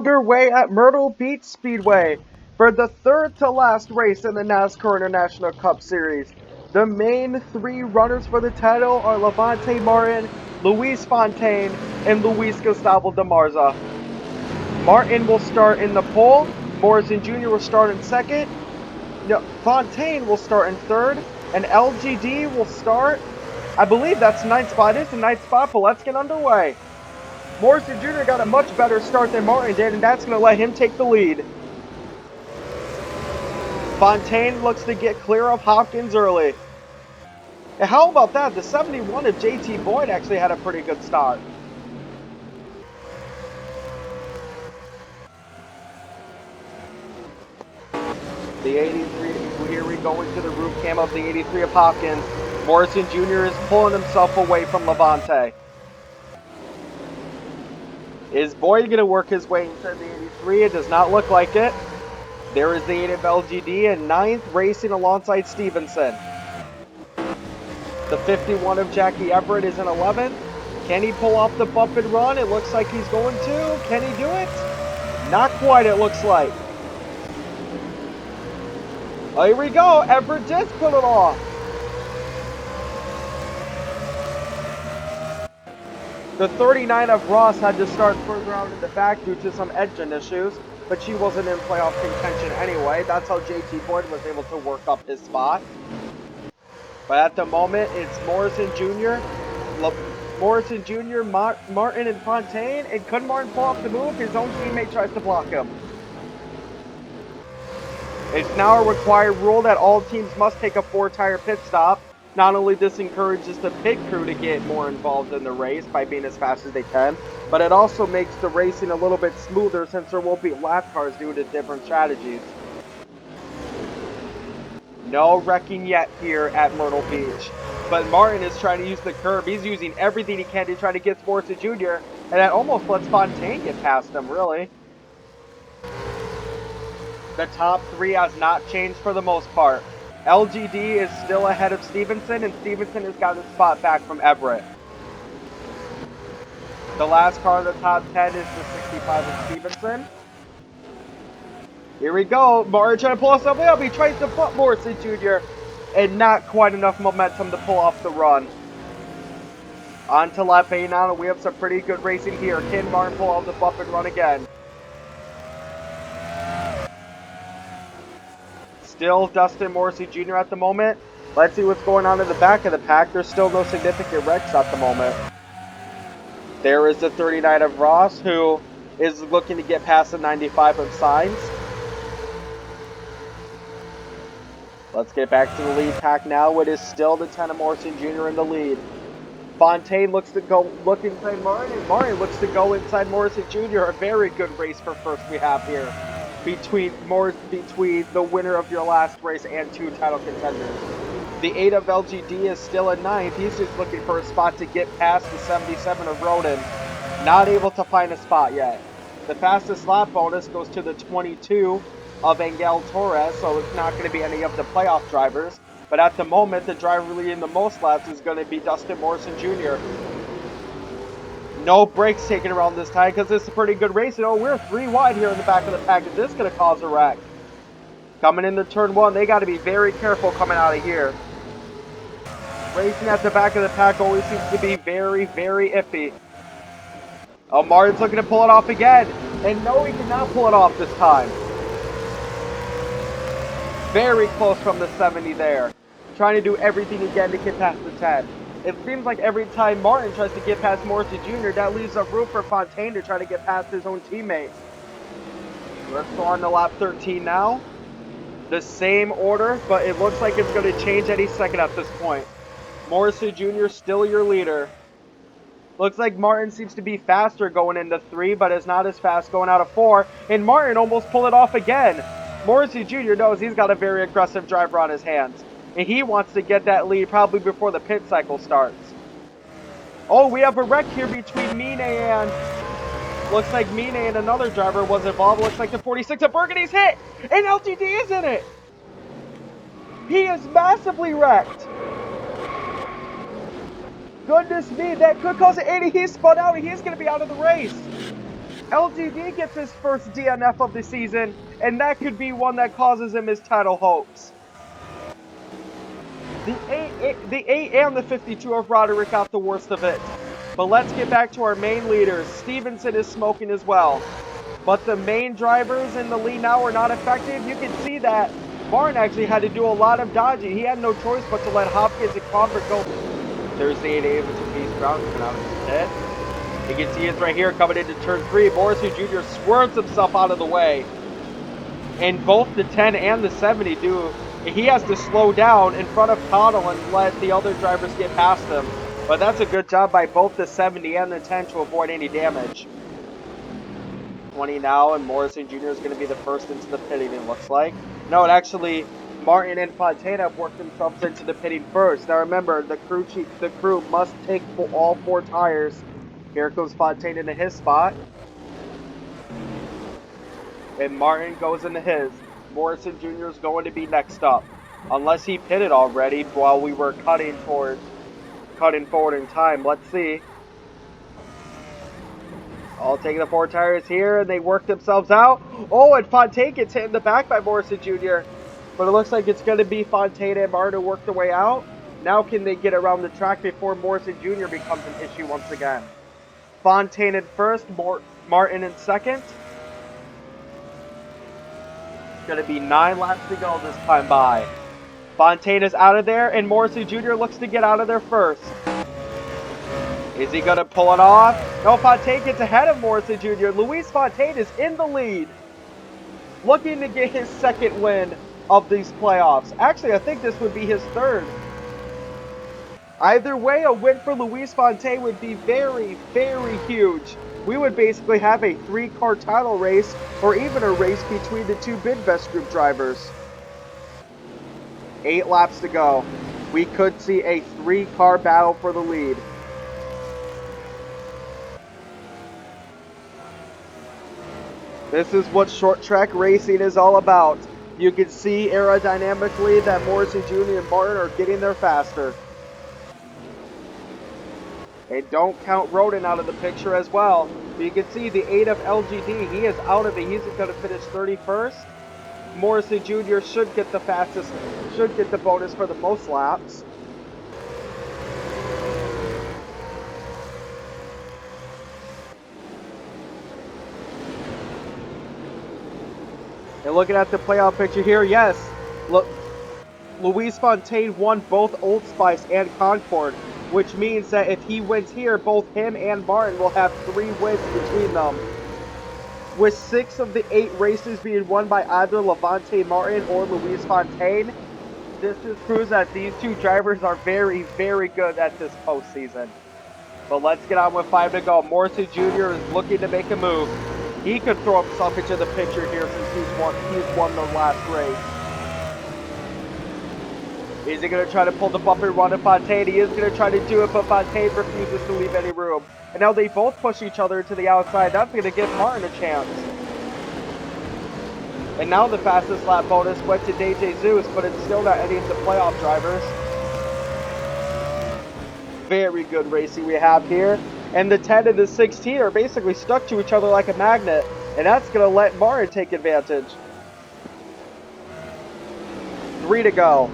Underway at Myrtle Beach Speedway for the third to last race in the NASCAR International Cup Series. The main three runners for the title are Levante Martin, Luis Fontaine, and Luis Gustavo de Marza. Martin will start in the pole, Morrison Jr. will start in second, Fontaine will start in third, and LGD will start, I believe that's ninth spot. It is the ninth spot, but let's get underway. Morrison Jr. got a much better start than Martin did, and that's going to let him take the lead. Fontaine looks to get clear of Hopkins early. And how about that? The 71 of JT Boyd actually had a pretty good start. The 83, here we go into the roof cam of the 83 of Hopkins. Morrison Jr. is pulling himself away from Levante. Is Boyd going to work his way into the 83? It does not look like it. There is the 8 of LGD in 9th, racing alongside Stevenson. The 51 of Jackie Everett is in 11th. Can he pull off the bump and run? It looks like he's going to. Can he do it? Not quite, it looks like. Oh, here we go. Everett just put it off. The 39 of Ross had to start further out in the back due to some engine issues, but she wasn't in playoff contention anyway. That's how JT Boyd was able to work up his spot. But at the moment, it's Morrison Jr., Martin, and Fontaine. And could Martin pull off the move? His own teammate tries to block him. It's now a required rule that all teams must take a 4-tire pit stop. Not only this encourages the pit crew to get more involved in the race by being as fast as they can, but it also makes the racing a little bit smoother since there won't be lap cars due to different strategies. No wrecking yet here at Myrtle Beach. But Martin is trying to use the curb. He's using everything he can to try to get Morrison Jr. And that almost lets Fontaine get past him, really. The top three has not changed for the most part. LGD is still ahead of Stevenson, and Stevenson has got his spot back from Everett. The last car in the top 10 is the 65 of Stevenson. Here we go. Martin trying to pull himself up. He tries to put Morrison Jr. and not quite enough momentum to pull off the run. On to lap 8 now. We have some pretty good racing here. Can Martin pull off the bump and run again? Still Dustin Morrissey Jr. at the moment. Let's see what's going on in the back of the pack. There's still no significant wrecks at the moment. There is the 39 of Ross, who is looking to get past the 95 of Signs. Let's get back to the lead pack now. It is still the 10 of Morrison Jr. in the lead. Fontaine looks to look inside Martin, and Martin looks to go inside Morrison Jr. A very good race for first we have here. Between the winner of your last race and 2 title contenders. The 8 of LGD is still in 9th. He's just looking for a spot to get past the 77 of Rodin. Not able to find a spot yet. The fastest lap bonus goes to the 22 of Angel Torres, so it's not going to be any of the playoff drivers. But at the moment, the driver leading the most laps is going to be Dustin Morrison Jr. No brakes taken around this time because it's a pretty good race. Oh, we're 3 wide here in the back of the pack. Is this going to cause a wreck? Coming into turn 1, they got to be very careful coming out of here. Racing at the back of the pack always seems to be very, very iffy. Oh, Martin's looking to pull it off again. And no, he cannot pull it off this time. Very close from the 70 there. Trying to do everything again to get past the 10. It seems like every time Martin tries to get past Morrissey Jr., that leaves a room for Fontaine to try to get past his own teammate. Let's go on to lap 13 now. The same order, but it looks like it's going to change any second at this point. Morrissey Jr. still your leader. Looks like Martin seems to be faster going into 3, but is not as fast going out of 4. And Martin almost pulled it off again. Morrissey Jr. knows he's got a very aggressive driver on his hands. And he wants to get that lead probably before the pit cycle starts. Oh, we have a wreck here between Mine and... Looks like Mine and another driver was involved. Looks like the 46 of Burgundy's hit! And LGD is in it! He is massively wrecked! Goodness me, that could cause an 80. He spun out and he's going to be out of the race. LGD gets his first DNF of the season, and that could be one that causes him his title hopes. The 8 and the 52 of Roderick got the worst of it. But let's get back to our main leaders. Stevenson is smoking as well. But the main drivers in the lead now are not effective. You can see that Martin actually had to do a lot of dodging. He had no choice but to let Hopkins and Crawford go. Thursday at 8 with Peace Brown coming out of his pit. You can see it's right here coming into turn 3. Morrissey Jr. swerves himself out of the way. And both the 10 and the 70 do. He has to slow down in front of Connell and let the other drivers get past him. But that's a good job by both the 70 and the 10 to avoid any damage. 20 now, and Morrison Jr. is going to be the first into the pitting, it looks like. No, it actually, Martin and Fontana have worked themselves into the pitting first. Now remember, the crew must take all 4 tires. Here comes Fontana into his spot. And Martin goes into his. Morrison Jr. is going to be next up. Unless he pitted already while we were cutting forward in time. Let's see. All taking the 4 tires here, and they work themselves out. Oh, and Fontaine gets hit in the back by Morrison Jr. But it looks like it's going to be Fontaine and Martin who work their way out. Now can they get around the track before Morrison Jr. becomes an issue once again? Fontaine in first, Martin in second. It's going to be 9 laps to go this time by. Fontaine is out of there, and Morrissey Jr. looks to get out of there first. Is he going to pull it off? No, Fontaine gets ahead of Morrissey Jr. Luis Fontaine is in the lead, looking to get his second win of these playoffs. Actually, I think this would be his third. Either way, a win for Luis Fontaine would be very, very huge. We would basically have a 3-car title race, or even a race between the 2 Bidvest Group drivers. 8 laps to go. We could see a 3-car battle for the lead. This is what short track racing is all about. You can see aerodynamically that Morrison Jr. and Martin are getting there faster. And don't count Roden out of the picture as well. You can see the 8 of LGD, he is out of it. He's going to finish 31st. Morrison Jr. should get the bonus for the most laps. And looking at the playoff picture here, yes, look, Luis Fontaine won both Old Spice and Concord, which means that if he wins here, both him and Martin will have 3 wins between them. With 6 of the 8 races being won by either Levante Martin or Luis Fontaine, this just proves that these 2 drivers are very, very good at this postseason. But let's get on with 5 to go. Morrissey Jr. is looking to make a move. He could throw himself into the picture here since he's won the last race. Is he going to try to pull the bump and run at Fontaine? He is going to try to do it, but Fontaine refuses to leave any room. And now they both push each other to the outside. That's going to give Martin a chance. And now the fastest lap bonus went to DJ Zeus, but it's still not any of the playoff drivers. Very good racing we have here. And the 10 and the 16 are basically stuck to each other like a magnet. And that's going to let Martin take advantage. 3 to go.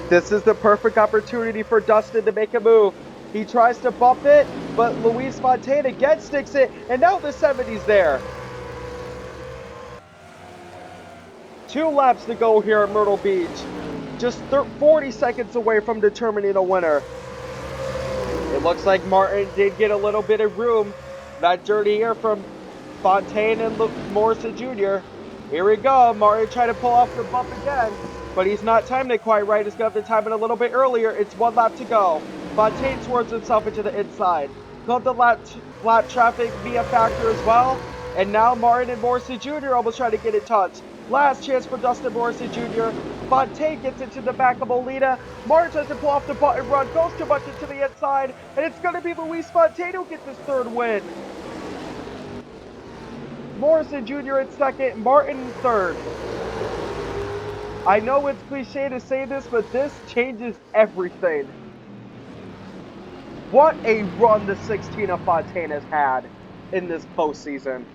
This is the perfect opportunity for Dustin to make a move. He tries to bump it, but Luis Fontaine again sticks it, and now the 70's there. 2 laps to go here at Myrtle Beach. Just 40 seconds away from determining a winner. It looks like Martin did get a little bit of room. That dirty here from Fontaine and Morrison Jr. Here we go. Martin trying to pull off the bump again, but he's not timing it quite right. He's going to have to time it a little bit earlier. It's 1 lap to go. Fontaine swerves himself into the inside. Could the lap traffic be a factor as well? And now Martin and Morrison Jr. almost trying to get in touch. Last chance for Dustin Morrison Jr. Fontaine gets into the back of Olita. Martin tries to pull off the button run, goes too much into the inside, and it's going to be Luis Fontaine who gets his 3rd win. Morrison Jr. in 2nd, Martin in 3rd. I know it's cliche to say this, but this changes everything. What a run the 16 of Fontana's had in this postseason.